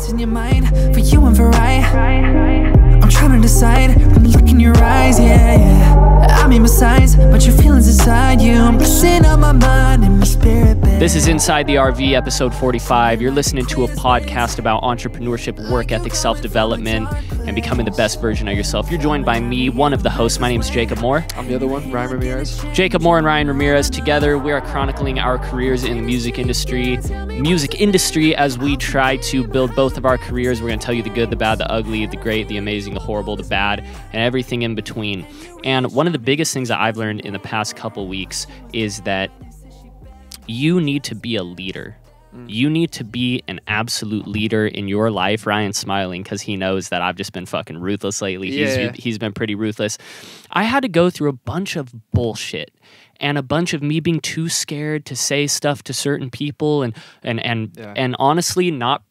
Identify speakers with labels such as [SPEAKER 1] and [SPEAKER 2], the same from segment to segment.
[SPEAKER 1] what's in your mind, for you and for I'm trying to decide when I look in your eyes, yeah, yeah. I mean my signs, but your feelings inside you. I'm messing up my mind and my spirit, babe.
[SPEAKER 2] This is Inside the RV, episode 45. You're listening to a podcast about entrepreneurship, work ethic, self-development, and becoming the best version of yourself. You're joined by me, one of the hosts. My name is Jacob Moore.
[SPEAKER 3] I'm the other one, Ryan Ramirez.
[SPEAKER 2] Jacob Moore and Ryan Ramirez. Together, we are chronicling our careers in the music industry as we try to build both of our careers. We're going to tell you the good, the bad, the ugly, the great, the amazing, the horrible, the bad, and everything in between. And one of the biggest things that I've learned in the past couple weeks is that you need to be a leader. You need to be an absolute leader in your life. Ryan's smiling because he knows that I've just been fucking ruthless lately. He's been pretty ruthless. I had to go through a bunch of bullshit and a bunch of me being too scared to say stuff to certain people and honestly not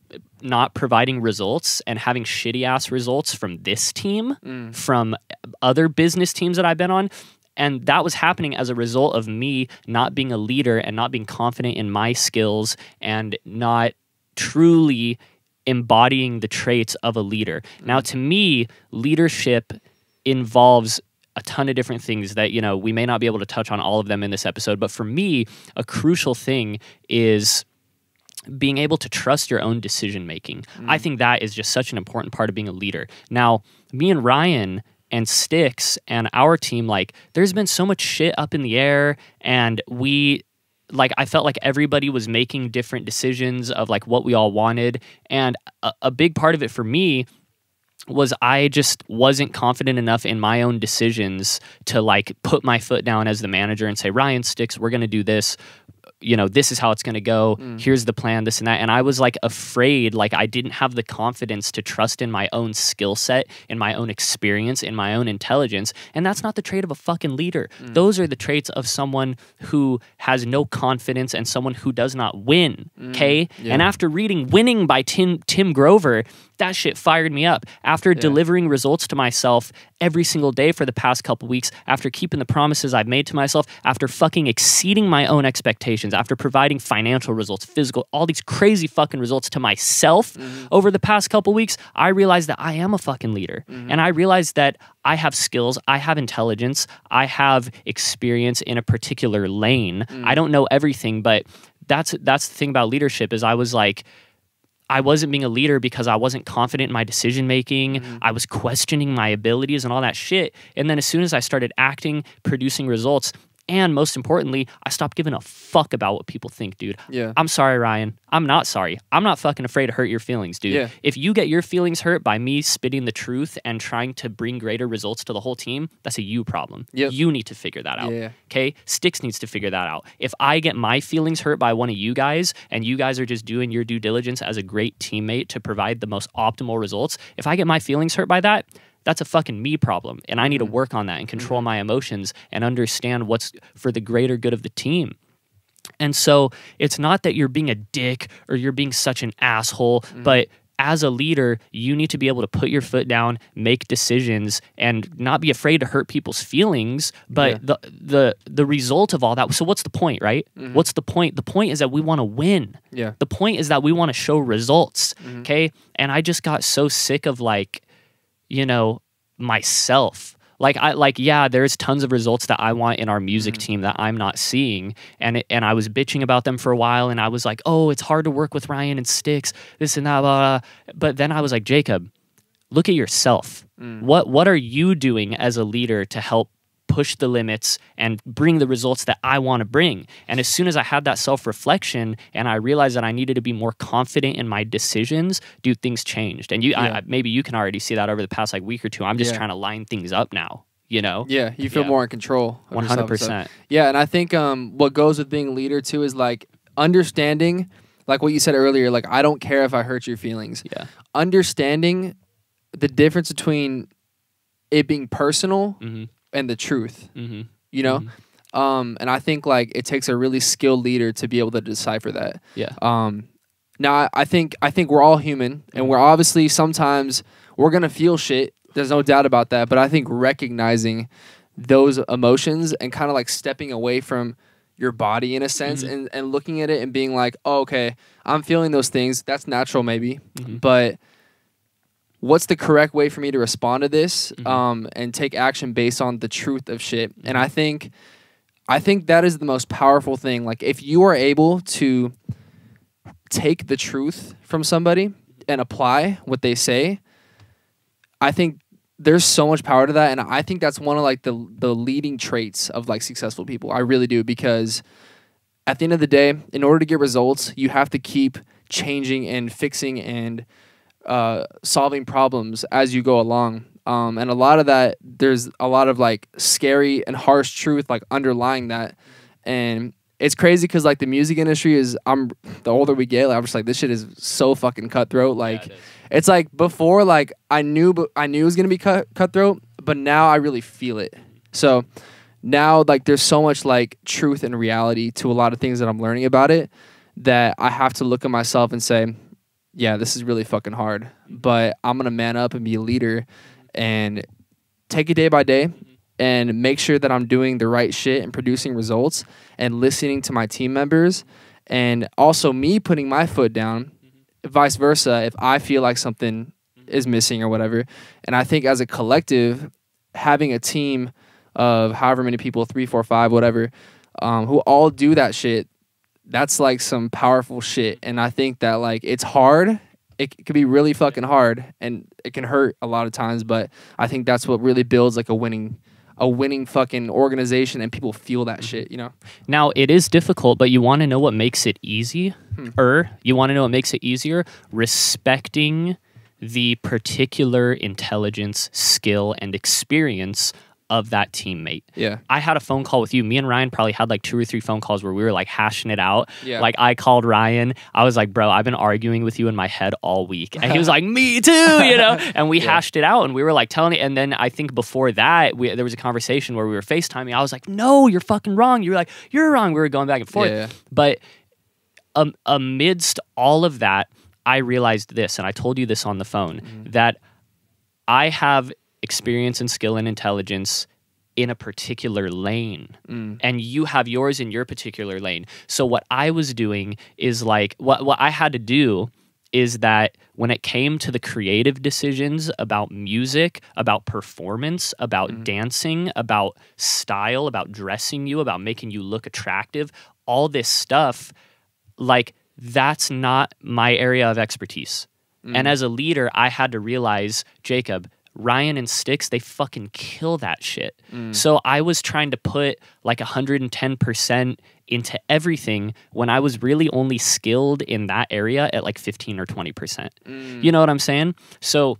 [SPEAKER 2] providing results and having shitty ass results from this team, from other business teams that I've been on. And that was happening as a result of me not being a leader and not being confident in my skills and not truly embodying the traits of a leader. Now, to me, leadership involves a ton of different things that, we may not be able to touch on all of them in this episode. But for me, a crucial thing is being able to trust your own decision making. I think that is just such an important part of being a leader. Now, me and Ryan and Sticks and our team, there's been so much shit up in the air, and I felt like everybody was making different decisions of what we all wanted. And a big part of it for me was I just wasn't confident enough in my own decisions to put my foot down as the manager and say, Ryan, Sticks, we're going to do this. This is how it's going to go. Here's the plan, this and that. And I was afraid, I didn't have the confidence to trust in my own skill set, in my own experience, in my own intelligence. And that's not the trait of a fucking leader. Those are the traits of someone who has no confidence and someone who does not win. Okay. Yeah. And after reading Winning by Tim Grover, that shit fired me up. After delivering results to myself every single day for the past couple weeks, after keeping the promises I've made to myself, after fucking exceeding my own expectations, after providing financial results, physical, all these crazy fucking results to myself over the past couple weeks, I realized that I am a fucking leader. And I realized that I have skills, I have intelligence, I have experience in a particular lane. I don't know everything, but that's the thing about leadership is I wasn't being a leader because I wasn't confident in my decision making. I was questioning my abilities and all that shit. And then as soon as I started acting, producing results, and most importantly, I stopped giving a fuck about what people think, dude. Yeah. I'm sorry, Ryan. I'm not sorry. I'm not fucking afraid to hurt your feelings, dude. Yeah. If you get your feelings hurt by me spitting the truth and trying to bring greater results to the whole team, that's a you problem. Yep. You need to figure that out. Yeah. Okay? Sticks needs to figure that out. If I get my feelings hurt by one of you guys and you guys are just doing your due diligence as a great teammate to provide the most optimal results, if I get my feelings hurt by that, that's a fucking me problem. And I need to work on that and control my emotions and understand what's for the greater good of the team. And so it's not that you're being a dick or you're being such an asshole, but as a leader, you need to be able to put your foot down, make decisions, and not be afraid to hurt people's feelings. But the result of all that, so what's the point, right? What's the point? The point is that we want to win. Yeah. The point is that we want to show results, okay? And I just got so sick of myself. There's tons of results that I want in our music team that I'm not seeing. And I was bitching about them for a while, and I was like, oh, it's hard to work with Ryan and Sticks, this and that, blah, blah. But then I was like, Jacob, look at yourself. What are you doing as a leader to help push the limits and bring the results that I want to bring? And as soon as I had that self-reflection and I realized that I needed to be more confident in my decisions, dude, things changed. And maybe you can already see that over the past week or two. I'm just trying to line things up now, Yeah,
[SPEAKER 3] you feel more in control.
[SPEAKER 2] 100%.
[SPEAKER 3] So, yeah, and I think what goes with being a leader too is understanding, what you said earlier, I don't care if I hurt your feelings. Yeah. Understanding the difference between it being personal and the truth, and I think it takes a really skilled leader to be able to decipher that. Yeah. Now I think we're all human, and we're obviously sometimes we're gonna feel shit. There's no doubt about that. But I think recognizing those emotions and kind of stepping away from your body in a sense, and looking at it and being like, oh, okay, I'm feeling those things. That's natural maybe, but what's the correct way for me to respond to this and take action based on the truth of shit? And I think that is the most powerful thing. Like, if you are able to take the truth from somebody and apply what they say, I think there's so much power to that. And I think that's one of like the leading traits of like successful people. I really do, because at the end of the day, in order to get results, you have to keep changing and fixing and solving problems as you go along. And a lot of that, there's a lot of like scary and harsh truth like underlying that. And it's crazy because like the music industry is, the older we get, like, I'm just like, this shit is so fucking cutthroat. Like, it's like before, like I knew it was gonna be cutthroat, but now I really feel it. So now like there's so much like truth and reality to a lot of things that I'm learning about it, that I have to look at myself and say, yeah, this is really fucking hard, but I'm gonna man up and be a leader and take it day by day and make sure that I'm doing the right shit and producing results and listening to my team members, and also me putting my foot down, vice versa, if I feel like something is missing or whatever. And I think as a collective, having a team of however many people, 3, 4, 5, whatever, who all do that shit, that's like some powerful shit. And I think that like it's hard. It can be really fucking hard, and it can hurt a lot of times, but I think that's what really builds like a winning fucking organization, and people feel that shit, you know?
[SPEAKER 2] Now, it is difficult, but you want to know what makes it easy? You want to know what makes it easier? Respecting the particular intelligence, skill, and experience of that teammate.
[SPEAKER 3] Yeah.
[SPEAKER 2] I had a phone call with you. Me and Ryan probably had like 2 or 3 phone calls where we were like hashing it out.
[SPEAKER 3] Yeah.
[SPEAKER 2] Like I called Ryan. I was like, bro, I've been arguing with you in my head all week. And he was like, me too, you know? And we hashed it out, and we were like telling it. And then I think before that, there was a conversation where we were FaceTiming. I was like, no, you're fucking wrong. You were like, you're wrong. We were going back and forth.
[SPEAKER 3] Yeah.
[SPEAKER 2] But amidst all of that, I realized this, and I told you this on the phone, that I have experience and skill and intelligence in a particular lane, and you have yours in your particular lane. So what I was doing is like, what I had to do is that when it came to the creative decisions about music, about performance, about dancing, about style, about dressing you, about making you look attractive, all this stuff, like, that's not my area of expertise. And as a leader, I had to realize, Jacob, Ryan and Styx, they fucking kill that shit. So I was trying to put like 110% into everything when I was really only skilled in that area at like 15 or 20%. You know what I'm saying? So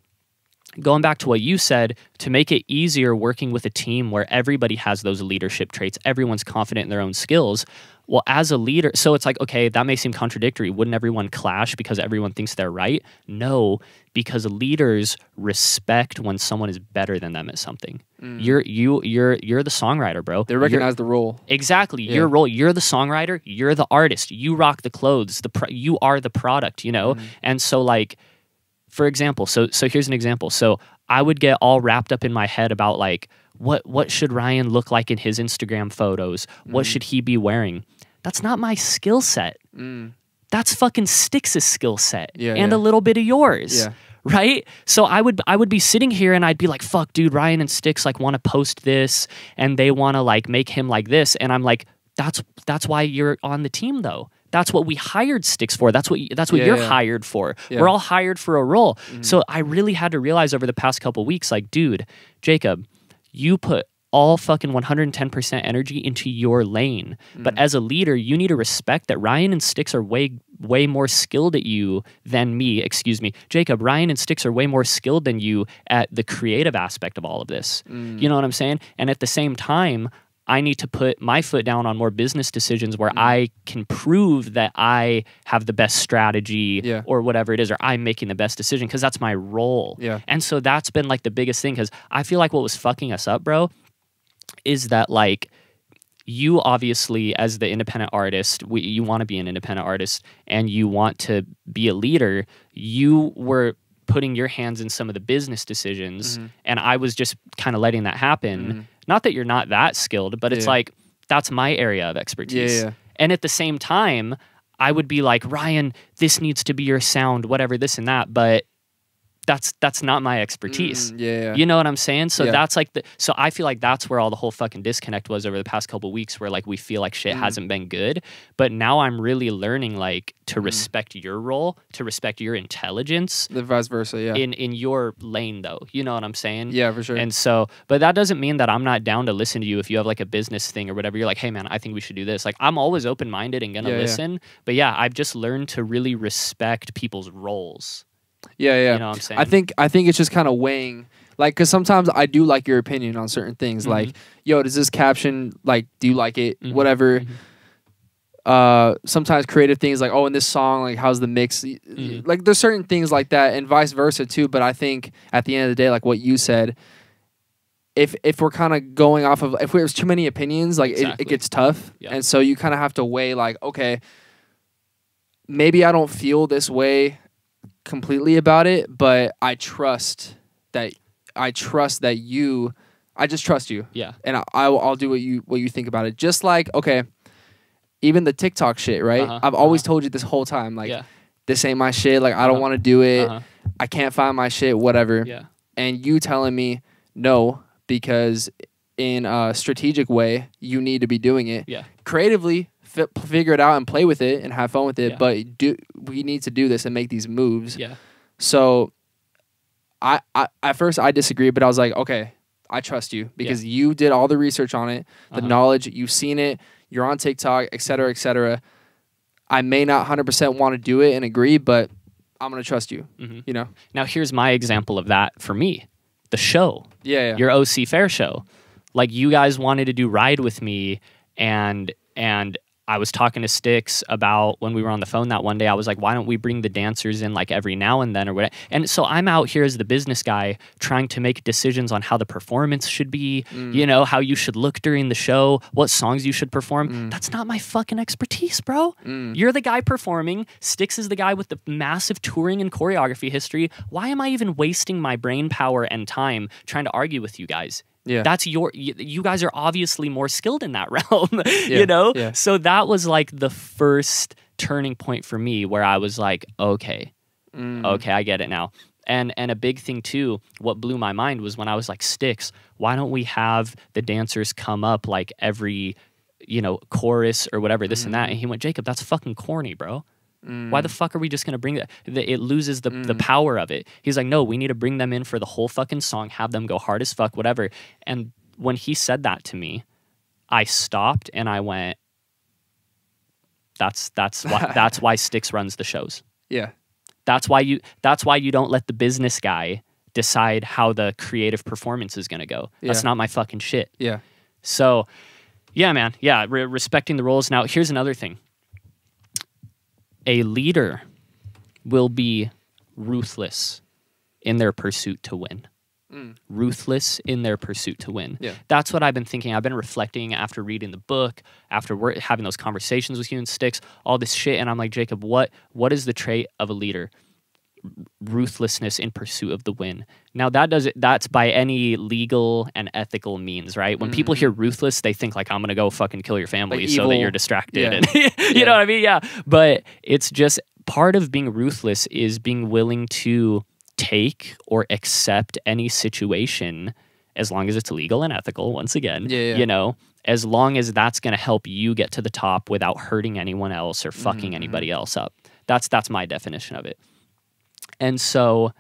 [SPEAKER 2] going back to what you said, to make it easier working with a team where everybody has those leadership traits, everyone's confident in their own skills. Well, as a leader, so it's like, okay, that may seem contradictory. Wouldn't everyone clash because everyone thinks they're right? No, because leaders respect when someone is better than them at something. You're the songwriter, bro.
[SPEAKER 3] They recognize the role.
[SPEAKER 2] Exactly. Your role. You're the songwriter. You're the artist. You rock the clothes. You are the product, you know? And so like, for example, so here's an example. So I would get all wrapped up in my head about like, what should Ryan look like in his Instagram photos? What should he be wearing? That's not my skill set. That's fucking Styx's skill set and a little bit of yours. Right? So I would be sitting here and I'd be like, fuck, dude, Ryan and Styx like want to post this and they want to like make him like this. And I'm like, that's why you're on the team though. That's what we hired Styx for. That's what you're hired for. We're all hired for a role. So I really had to realize over the past couple weeks, like, dude, Jacob, you put all fucking 110% energy into your lane. But as a leader, you need to respect that Ryan and Styx are way more skilled at you than me. Excuse me. Jacob, Ryan and Styx are way more skilled than you at the creative aspect of all of this. You know what I'm saying? And at the same time, I need to put my foot down on more business decisions where I can prove that I have the best strategy or whatever it is, or I'm making the best decision because that's my role. And so that's been like the biggest thing, because I feel like what was fucking us up, bro, is that like you obviously as the independent artist, you want to be an independent artist and you want to be a leader. You were putting your hands in some of the business decisions and I was just kind of letting that happen. Not that you're not that skilled, but it's like that's my area of expertise.
[SPEAKER 3] Yeah.
[SPEAKER 2] And at the same time, I would be like, Ryan, this needs to be your sound, whatever, this and that. But that's not my expertise. You know what I'm saying? So that's like so I feel like that's where all the whole fucking disconnect was over the past couple of weeks, where like we feel like shit hasn't been good. But now I'm really learning like to respect your role, to respect your intelligence.
[SPEAKER 3] The vice versa,
[SPEAKER 2] in your lane though. You know what I'm saying?
[SPEAKER 3] Yeah, for sure.
[SPEAKER 2] And so, but that doesn't mean that I'm not down to listen to you if you have like a business thing or whatever. You're like, hey man, I think we should do this. Like I'm always open-minded and gonna listen. But yeah, I've just learned to really respect people's roles.
[SPEAKER 3] Yeah.
[SPEAKER 2] You know what I'm saying?
[SPEAKER 3] I think it's just kind of weighing, like, because sometimes I do like your opinion on certain things. Like, yo, does this caption, like, do you like it? Whatever. Sometimes creative things like, oh, in this song, like, how's the mix? Like, there's certain things like that, and vice versa too. But I think at the end of the day, like what you said, if we're kind of going off of, if there's too many opinions, like it gets tough, and so you kind of have to weigh, like, okay, maybe I don't feel this way completely about it, but I trust that you, I just trust you. Yeah. And I'll do what you think about it. Just like, okay, even the TikTok shit, right? I've always told you this whole time, like, this ain't my shit. Like, I don't want to do it. I can't find my shit, whatever. Yeah. And you telling me no, because in a strategic way, you need to be doing it. Yeah. Creatively, figure it out and play with it and have fun with it. But we need to do this and make these moves. Yeah. So I at first I disagree, but I was like, okay, I trust you because you did all the research on it, the knowledge, you've seen it, you're on TikTok, et cetera, et cetera. I may not 100% want to do it and agree, but I'm going to trust you, you know?
[SPEAKER 2] Now here's my example of that for me. The show.
[SPEAKER 3] Yeah.
[SPEAKER 2] Your OC Fair show. Like, you guys wanted to do Ride with me, and I was talking to Styx about, when we were on the phone that one day, I was like, why don't we bring the dancers in like every now and then or whatever? And so I'm out here as the business guy trying to make decisions on how the performance should be, you know, how you should look during the show, what songs you should perform. That's not my fucking expertise, bro. You're the guy performing. Styx is the guy with the massive touring and choreography history. Why am I even wasting my brain power and time trying to argue with you guys? Yeah. That's you guys are obviously more skilled in that realm, you know? Yeah. So that was like the first turning point for me where I was like, okay, I get it now. And a big thing too, what blew my mind was when I was like, Styx, why don't we have the dancers come up like every, you know, chorus or whatever, this and that? And he went, Jacob, that's fucking corny, bro. Why the fuck are we just going to bring that? It loses the power of it. He's like, no, we need to bring them in for the whole fucking song, have them go hard as fuck, whatever. And when he said that to me, I stopped and I went, that's why Styx runs the shows. Yeah. That's why you don't let the business guy decide how the creative performance is going to go. That's not my fucking shit. Yeah. So, yeah, man. Yeah, respecting the roles. Now, here's another thing. A leader will be ruthless in their pursuit to win. Ruthless in their pursuit to win. Yeah. That's what I've been thinking. I've been reflecting after reading the book, after having those conversations with you and Styx, all this shit. And I'm like, Jacob, what is the trait of a leader? Ruthlessness in pursuit of the win. Now that's by any legal and ethical means, right? When people hear ruthless, they think like, I'm gonna go fucking kill your family, like so that you're distracted. And you know what I mean? Yeah. But it's just part of being ruthless is being willing to take or accept any situation as long as it's legal and ethical, once again. You know, as long as that's gonna help you get to the top without hurting anyone else or fucking anybody else up. That's my definition of it. And so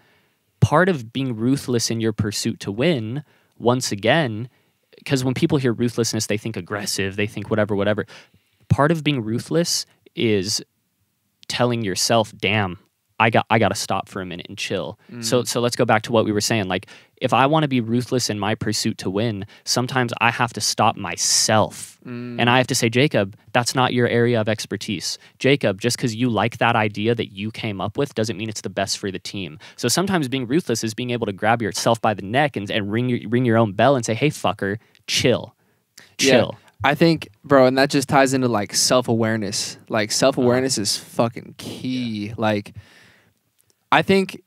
[SPEAKER 2] part of being ruthless in your pursuit to win, once again, because when people hear ruthlessness, they think aggressive, they think whatever. Part of being ruthless is telling yourself, damn, I got to stop for a minute and chill. So let's go back to what we were saying. Like, if I want to be ruthless in my pursuit to win, sometimes I have to stop myself. And I have to say, Jacob, that's not your area of expertise. Jacob, just because you like that idea that you came up with doesn't mean it's the best for the team. So sometimes being ruthless is being able to grab yourself by the neck and ring your own bell and say, hey, fucker, chill. Yeah.
[SPEAKER 3] I think, bro, and that just ties into like self-awareness. Like, self-awareness is fucking key. Yeah. Like, I think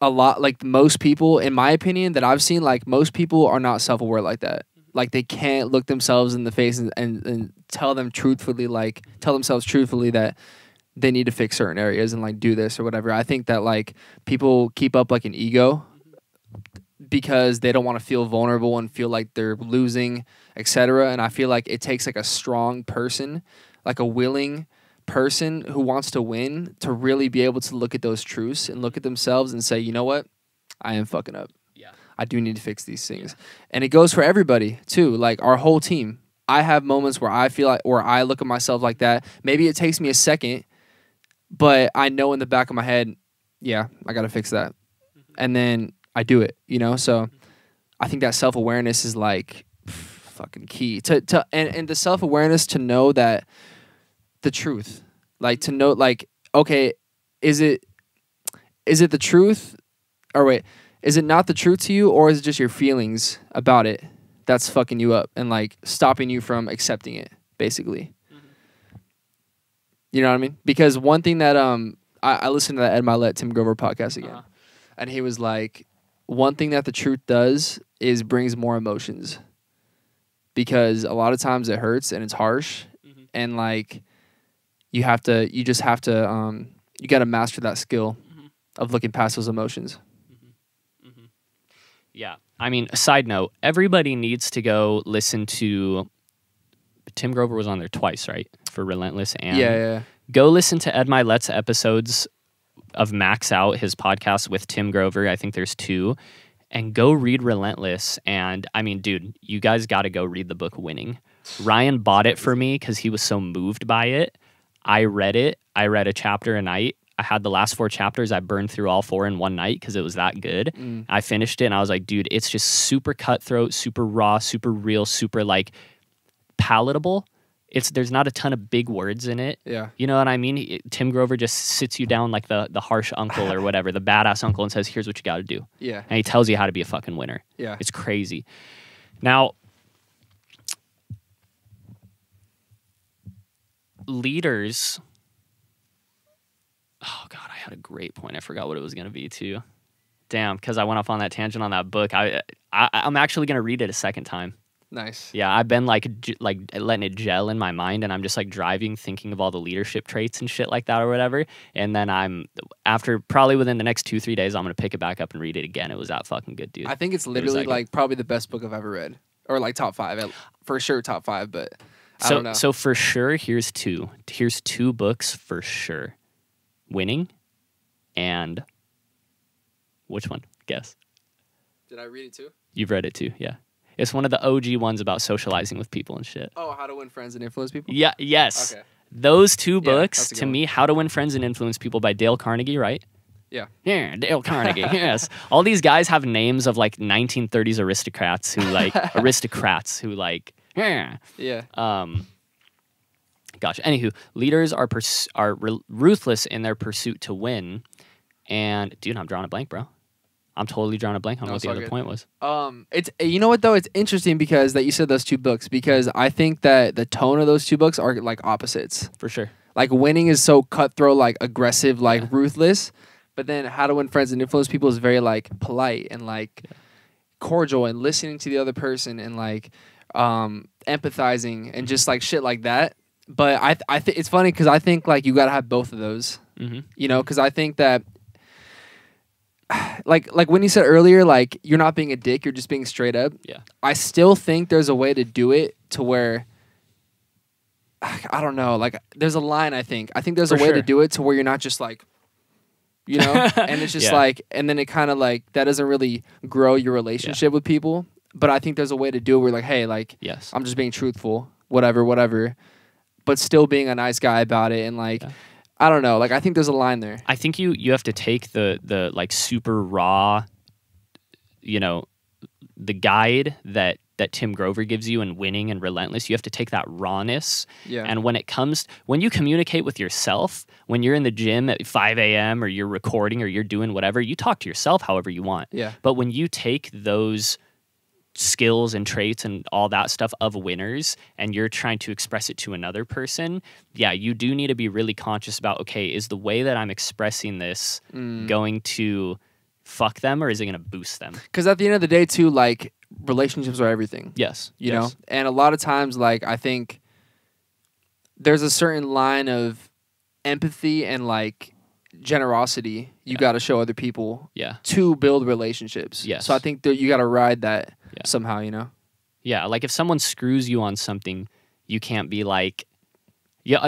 [SPEAKER 3] a lot, like most people, in my opinion, that I've seen, like most people are not self-aware like that. Like they can't look themselves in the face and tell themselves truthfully that they need to fix certain areas and like do this or whatever. I think that like people keep up like an ego because they don't want to feel vulnerable and feel like they're losing, etc. And I feel like it takes like a strong person, like a willing person who wants to win, to really be able to look at those truths and look at themselves and say, you know what, I am fucking up.
[SPEAKER 2] Yeah,
[SPEAKER 3] I do need to fix these things. And it goes for everybody too, like our whole team. I have moments where I feel like, or I look at myself like that. Maybe it takes me a second, but I know in the back of my head, yeah, I got to fix that. And then I do it, you know? So I think that self-awareness is like fucking key and the self-awareness to know that the truth, like to know, like, okay, is it the truth, or wait, is it not the truth to you, or is it just your feelings about it that's fucking you up and like stopping you from accepting it, basically? You know what I mean? Because one thing that I listened to that Ed Milet, Tim Grover podcast again, and he was like, one thing that the truth does is brings more emotions, because a lot of times it hurts and it's harsh, and like you got to master that skill of looking past those emotions.
[SPEAKER 2] Yeah. I mean, a side note, everybody needs to go listen to, Tim Grover was on there twice, right? For Relentless. And
[SPEAKER 3] yeah.
[SPEAKER 2] Go listen to Ed Milet's episodes of Max Out, his podcast with Tim Grover. I think there's 2. And go read Relentless. And I mean, dude, you guys got to go read the book Winning. Ryan bought it for me because he was so moved by it. I read it. I read a chapter a night. I had the last 4 chapters. I burned through all 4 in one night because it was that good. I finished it and I was like, dude, it's just super cutthroat, super raw, super real, super like palatable. There's not a ton of big words in it.
[SPEAKER 3] Yeah.
[SPEAKER 2] You know what I mean? Tim Grover just sits you down like the harsh uncle or whatever, the badass uncle, and says, here's what you got to do.
[SPEAKER 3] Yeah.
[SPEAKER 2] And he tells you how to be a fucking winner.
[SPEAKER 3] Yeah.
[SPEAKER 2] It's crazy. Now, leaders... Oh, God, I had a great point. I forgot what it was going to be, too. Damn, because I went off on that tangent on that book. I'm actually going to read it a second time.
[SPEAKER 3] Nice.
[SPEAKER 2] Yeah, I've been like letting it gel in my mind, and I'm just like driving, thinking of all the leadership traits and shit like that or whatever. And then after probably within the next 2-3 days, I'm going to pick it back up and read it again. It was that fucking good, dude.
[SPEAKER 3] I think it's literally like probably the best book I've ever read, or like top 5, for sure top 5, but I don't know.
[SPEAKER 2] So for sure, here's 2. Here's 2 books for sure. Winning, and which one? Guess.
[SPEAKER 3] Did I read it too?
[SPEAKER 2] You've read it too, yeah. It's one of the OG ones about socializing with people and shit.
[SPEAKER 3] Oh, How to Win Friends and Influence People?
[SPEAKER 2] Yeah, yes.
[SPEAKER 3] Okay.
[SPEAKER 2] Those 2 books, to
[SPEAKER 3] one.
[SPEAKER 2] me, How to Win Friends and Influence People by Dale Carnegie, right?
[SPEAKER 3] Yeah.
[SPEAKER 2] Yeah, Dale Carnegie, yes. All these guys have names of like 1930s aristocrats who like, yeah.
[SPEAKER 3] Yeah.
[SPEAKER 2] Gotcha. Anywho, leaders are ruthless in their pursuit to win. And, dude, I'm drawing a blank, bro. I'm totally drawing a blank on what the other point was.
[SPEAKER 3] It's, you know what, though? It's interesting because that you said those 2 books, because I think that the tone of those 2 books are like opposites.
[SPEAKER 2] For sure.
[SPEAKER 3] Like Winning is so cutthroat, like aggressive, like ruthless. But then How to Win Friends and Influence People is very like polite and like cordial and listening to the other person and like empathizing and just like shit like that. But I think it's funny because I think like you gotta have both of those, you know, because I think that like when you said earlier, like you're not being a dick, you're just being straight up.
[SPEAKER 2] Yeah.
[SPEAKER 3] I still think there's a way to do it to where I don't know, like there's a line. I think there's a way to do it to where you're not just like, you know, and it's just like, and then it kind of like that doesn't really grow your relationship with people. But I think there's a way to do it where like, hey, like,
[SPEAKER 2] yes,
[SPEAKER 3] I'm just being truthful, whatever. But still being a nice guy about it, and like, I don't know, like I think there's a line there.
[SPEAKER 2] I think you have to take the like super raw, you know, the guide that Tim Grover gives you in Winning and Relentless. You have to take that rawness, and when you communicate with yourself, when you're in the gym at 5 a.m. or you're recording or you're doing whatever, you talk to yourself however you want.
[SPEAKER 3] Yeah.
[SPEAKER 2] But when you take those skills and traits and all that stuff of winners and you're trying to express it to another person, you do need to be really conscious about, okay, is the way that I'm expressing this going to fuck them or is it going to boost them?
[SPEAKER 3] Because at the end of the day too, like relationships are everything.
[SPEAKER 2] Yes.
[SPEAKER 3] You know? And a lot of times, like, I think there's a certain line of empathy and, like, generosity you got to show other people to build relationships.
[SPEAKER 2] Yes.
[SPEAKER 3] So I think that you got to ride that somehow, you know?
[SPEAKER 2] Yeah, like if someone screws you on something, you can't be like,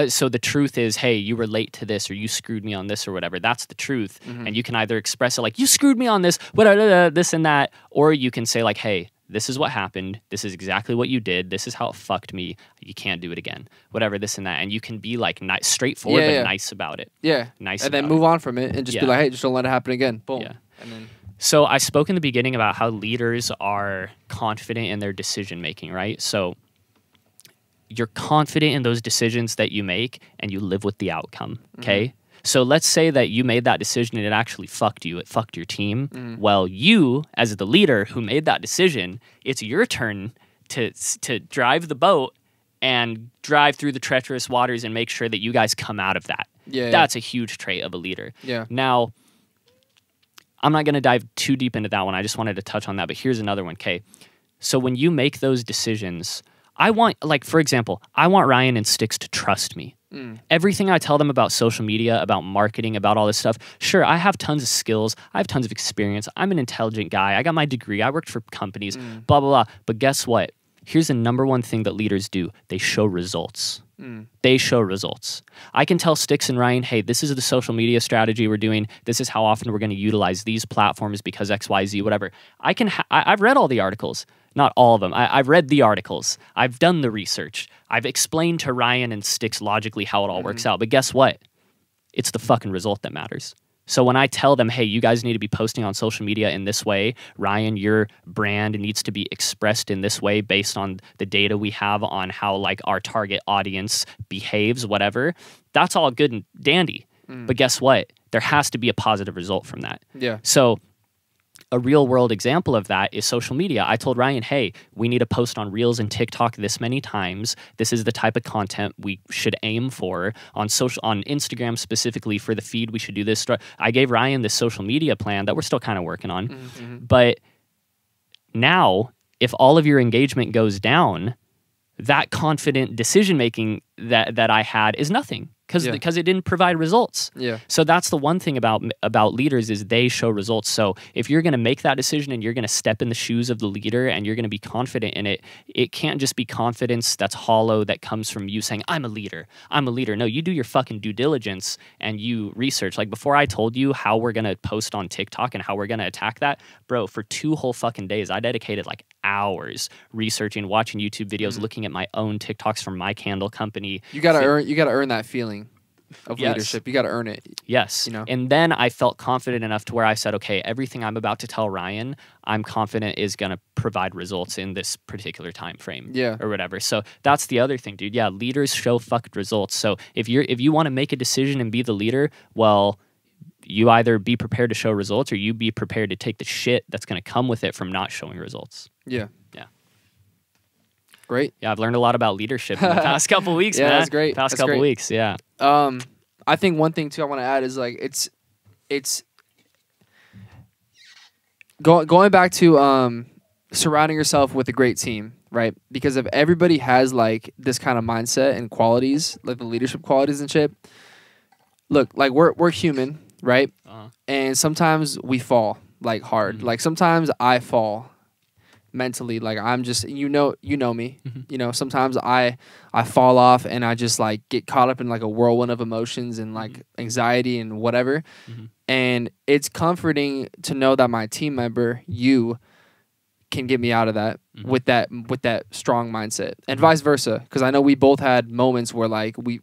[SPEAKER 2] so the truth is, hey, you were late to this, or you screwed me on this, or whatever. That's the truth. And you can either express it like, you screwed me on this, this and that, or you can say like, hey, this is what happened. This is exactly what you did. This is how it fucked me. You can't do it again. Whatever, this and that. And you can be like straightforward, but nice about it.
[SPEAKER 3] Yeah.
[SPEAKER 2] Nice
[SPEAKER 3] and then move on from it and just be like, hey, just don't let it happen again. Boom.
[SPEAKER 2] Yeah.
[SPEAKER 3] And then...
[SPEAKER 2] So I spoke in the beginning about how leaders are confident in their decision making, right? So you're confident in those decisions that you make and you live with the outcome, okay? So let's say that you made that decision and it actually fucked you. It fucked your team. Well, you, as the leader who made that decision, it's your turn to drive the boat and drive through the treacherous waters and make sure that you guys come out of that. That's a huge trait of a leader. Now, I'm not going to dive too deep into that one. I just wanted to touch on that. But here's another one, okay? So when you make those decisions, I want, like, for example, I want Ryan and Sticks to trust me. Everything I tell them about social media, about marketing, about all this stuff, sure, I have tons of skills. I have tons of experience. I'm an intelligent guy. I got my degree. I worked for companies, blah, blah, blah. But guess what? Here's the number one thing that leaders do. They show results. They show results. I can tell Sticks and Ryan, hey, this is the social media strategy we're doing. This is how often we're going to utilize these platforms because X, Y, Z, whatever. I've read all the articles. Not all of them. I've read the articles. I've done the research. I've explained to Ryan and Sticks logically how it all works out. But guess what? It's the fucking result that matters. So when I tell them, hey, you guys need to be posting on social media in this way, Ryan, your brand needs to be expressed in this way based on the data we have on how like our target audience behaves, whatever, that's all good and dandy. But guess what? There has to be a positive result from that. So a real world example of that is social media. I told Ryan, hey, we need to post on Reels and TikTok this many times. This is the type of content we should aim for on Instagram specifically for the feed. We should do this. I gave Ryan this social media plan that we're still kind of working on. But now, if all of your engagement goes down, that confident decision making that I had is nothing. Because it didn't provide results. So that's the one thing about leaders is they show results. So if you're going to make that decision and you're going to step in the shoes of the leader and you're going to be confident in it, it can't just be confidence that's hollow that comes from you saying, I'm a leader. I'm a leader. No, you do your fucking due diligence and you research. Like before I told you how we're going to post on TikTok and how we're going to attack that, bro, for 2 whole fucking days, I dedicated like hours researching, watching YouTube videos, looking at my own TikToks from my candle company.
[SPEAKER 3] You gotta earn that feeling of leadership. You got to earn it.
[SPEAKER 2] Yes. You know? And then I felt confident enough to where I said, okay, everything I'm about to tell Ryan, I'm confident is going to provide results in this particular time frame or whatever. So that's the other thing, dude. Yeah, leaders show fucked results. So if you want to make a decision and be the leader, well, you either be prepared to show results or you be prepared to take the shit that's going to come with it from not showing results.
[SPEAKER 3] Yeah.
[SPEAKER 2] Yeah.
[SPEAKER 3] Great.
[SPEAKER 2] Yeah, I've learned a lot about leadership in the past couple weeks, man.
[SPEAKER 3] That's great.
[SPEAKER 2] Past couple weeks, yeah.
[SPEAKER 3] I think one thing too I want to add is like it's going back to surrounding yourself with a great team, right? Because if everybody has like this kind of mindset and qualities, like the leadership qualities and shit, look, like we're human, right? And sometimes we fall like hard. Like sometimes I fall mentally, like I'm just you know me. You know, sometimes I fall off and I just like get caught up in like a whirlwind of emotions and like anxiety and whatever. And it's comforting to know that my team member, you, can get me out of that with that strong mindset, and vice versa, because I know we both had moments where like we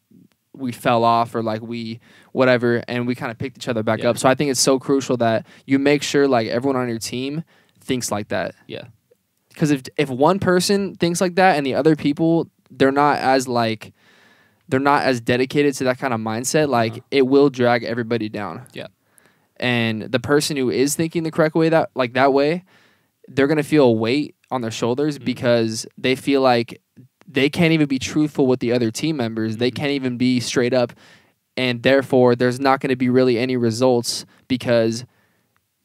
[SPEAKER 3] fell off or like we whatever, and we kind of picked each other back up. So I think it's so crucial that you make sure like everyone on your team thinks like that. Because if one person thinks like that and the other people, they're not as dedicated to that kind of mindset, like it will drag everybody down. And the person who is thinking the correct way, that way, they're going to feel a weight on their shoulders because they feel like they can't even be truthful with the other team members. They can't even be straight up. And therefore, there's not going to be really any results because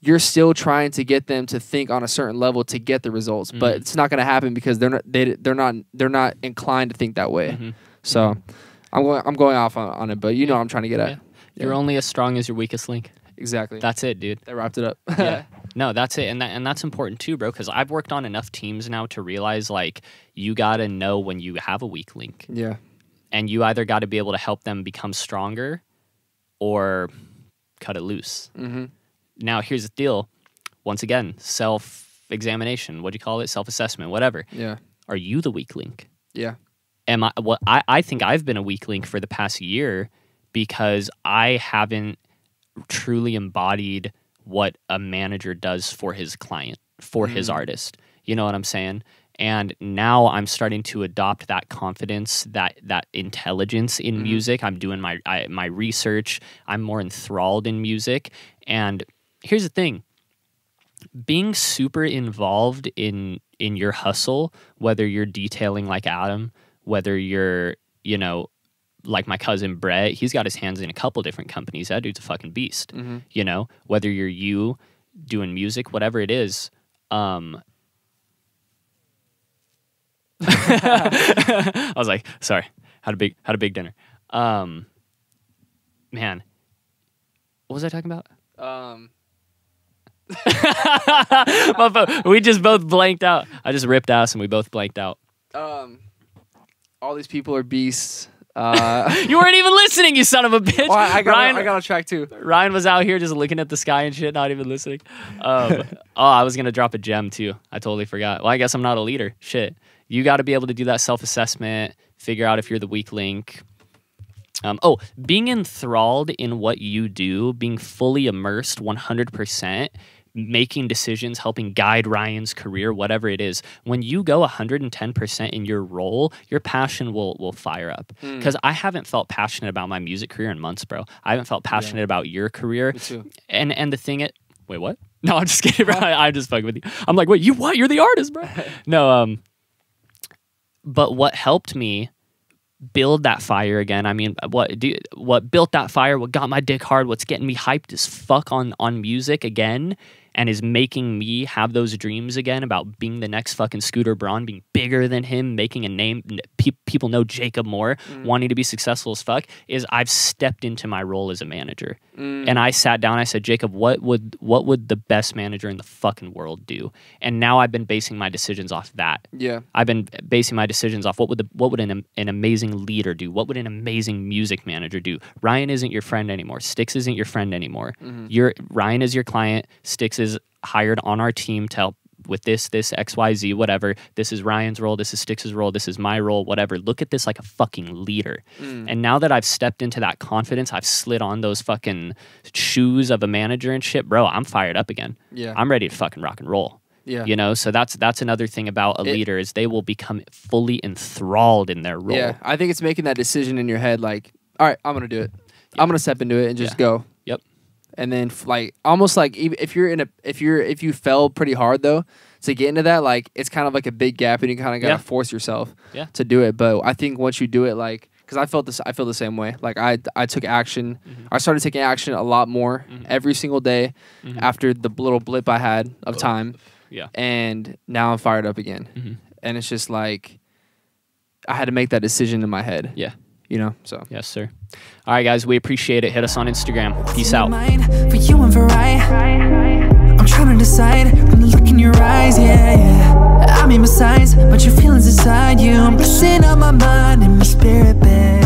[SPEAKER 3] you're still trying to get them to think on a certain level to get the results, but it's not going to happen because they're not inclined to think that way. So I'm going off on it, but you know what I'm trying to get at.
[SPEAKER 2] You're only as strong as your weakest link.
[SPEAKER 3] Exactly.
[SPEAKER 2] That's it, dude.
[SPEAKER 3] That wrapped it up.
[SPEAKER 2] Yeah. No, that's it. And that's important too, bro, because I've worked on enough teams now to realize, like, you got to know when you have a weak link.
[SPEAKER 3] Yeah.
[SPEAKER 2] And you either got to be able to help them become stronger or cut it loose. Now, here's the deal. Once again, self-examination. What do you call it? Self-assessment, whatever.
[SPEAKER 3] Yeah.
[SPEAKER 2] Are you the weak link?
[SPEAKER 3] Yeah.
[SPEAKER 2] Am I? Well, I think I've been a weak link for the past year because I haven't truly embodied what a manager does for his client, for his artist. You know what I'm saying? And now I'm starting to adopt that confidence, that intelligence in music. I'm doing my research. I'm more enthralled in music. And here's the thing. Being super involved in your hustle, whether you're detailing like Adam, whether you're, you know, like my cousin Brett, he's got his hands in a couple different companies. That dude's a fucking beast. You know, whether you're you doing music, whatever it is. I was like, sorry, had a big dinner. Man, what was I talking about? My phone. We just both blanked out. I just ripped ass and we both blanked out.
[SPEAKER 3] All these people are beasts.
[SPEAKER 2] You weren't even listening, you son of a bitch.
[SPEAKER 3] Well, I got on track too.
[SPEAKER 2] Ryan was out here just looking at the sky and shit, not even listening. I was gonna drop a gem too. I totally forgot. Well, I guess I'm not a leader. Shit. You got to be able to do that self-assessment, figure out if you're the weak link. Being enthralled in what you do, being fully immersed 100%, making decisions, helping guide Ryan's career, whatever it is. When you go 110% in your role, your passion will fire up. Because I haven't felt passionate about my music career in months, bro. I haven't felt passionate about your career.
[SPEAKER 3] Me too.
[SPEAKER 2] And the thing it... Wait, what? No, I'm just kidding, bro. I'm just fucking with you. I'm like, wait, you what? You're the artist, bro. No, but what helped me build that fire again, I mean, what built that fire, what got my dick hard, what's getting me hyped as fuck on music again, and is making me have those dreams again about being the next fucking Scooter Braun, being bigger than him, making a name, people know Jacob more, wanting to be successful as fuck, is I've stepped into my role as a manager. And I sat down, I said, Jacob, what would the best manager in the fucking world do? And now I've been basing my decisions off that. Yeah. I've been basing my decisions off what would an amazing leader do? What would an amazing music manager do? Ryan isn't your friend anymore. Styx isn't your friend anymore. Ryan is your client. Styx is hired on our team to help with this XYZ, whatever. This is Ryan's role. This is Styx's role. This is my role, whatever. Look at this like a fucking leader. And now that I've stepped into that confidence, I've slid on those fucking shoes of a manager and shit, bro, I'm fired up again. Yeah. I'm ready to fucking rock and roll. Yeah. You know, so that's another thing about a leader is they will become fully enthralled in their role.
[SPEAKER 3] Yeah, I think it's making that decision in your head like, all right, I'm going to do it. I'm going to step into it and just go. Yep. And then like almost like if you fell pretty hard though to get into that, like it's kind of like a big gap and you kind of got to force yourself to do it. But I think once you do it, like, because I feel the same way. Like I took action. I started taking action a lot more every single day after the little blip I had of time. Yeah. And now I'm fired up again. And it's just like I had to make that decision in my head. Yeah. You know, so.
[SPEAKER 2] Yes, sir. All right, guys, we appreciate it. Hit us on Instagram. Peace out.
[SPEAKER 1] For you and for I'm trying to decide when I look in your eyes, yeah. I made my signs, but your feelings inside you. I'm messing up my mind and my spirit, babe.